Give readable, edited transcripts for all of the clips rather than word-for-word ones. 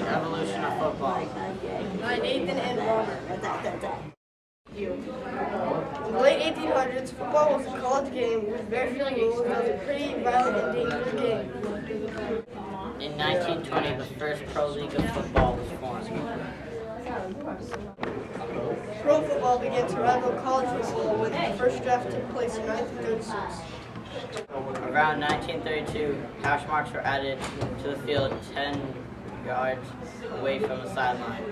Evolution of football. By Nathan and Robert. In the late 1800s, football was a college game with very few rules and was a pretty violent and dangerous game. In 1920, the first pro league of football was formed. Pro football began to rival college football when the first draft took place in 1936. Around 1932, hash marks were added to the field 10 yards away from the sideline.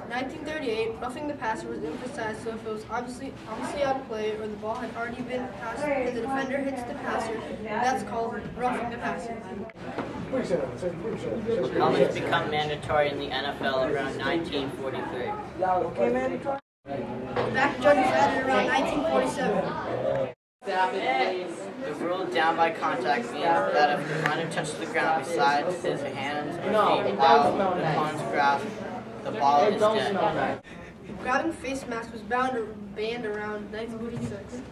1938, roughing the passer was emphasized, so if it was obviously out of play or the ball had already been passed and the defender hits the passer, that's called roughing the passer. Helmets become mandatory in the NFL around 1943. Back judge was added around 1947. The rule down by contact means that if the runner touches the ground besides his hands or feet while the opponent's grasp, the ball is dead. Grabbing face masks was banned around 1946.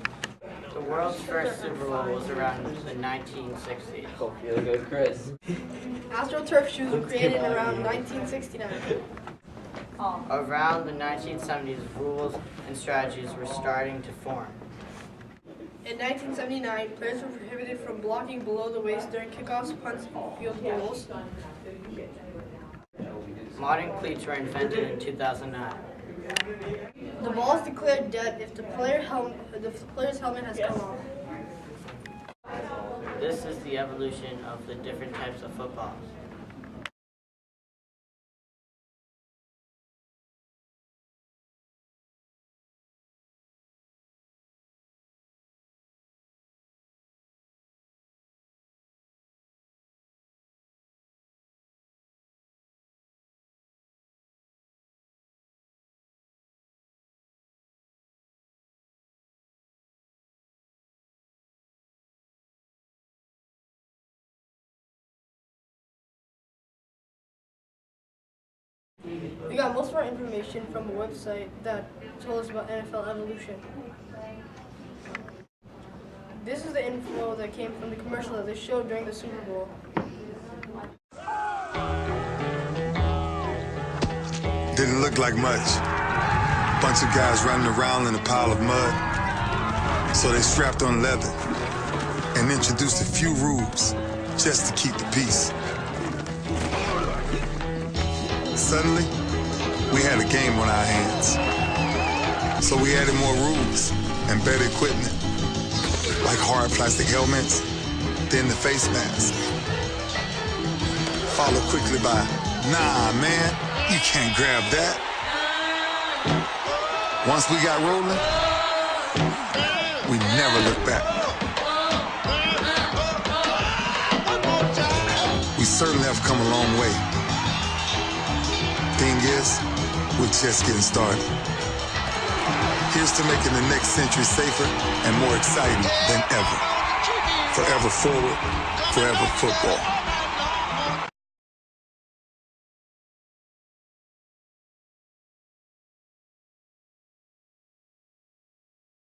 The world's first Super Bowl was around the 1960s. Hope you're good, Chris. AstroTurf shoes were created around 1969. Around the 1970s, rules and strategies were starting to form. In 1979, players were prohibited from blocking below the waist during kickoffs, punts, and field goals. Modern cleats were invented in 2009. The ball is declared dead if the player's helmet has come off. This is the evolution of the different types of footballs. We got most of our information from a website that told us about NFL evolution. This is the info that came from the commercial that they showed during the Super Bowl. Didn't look like much. Bunch of guys running around in a pile of mud. So they strapped on leather and introduced a few rules just to keep the peace. Suddenly, we had a game on our hands. So we added more rules and better equipment, like hard plastic helmets, then the face mask. Followed quickly by, nah, man, you can't grab that. Once we got rolling, we never looked back. We certainly have come a long way. Thing is, we're just getting started. Here's to making the next century safer and more exciting than ever. Forever forward, forever football.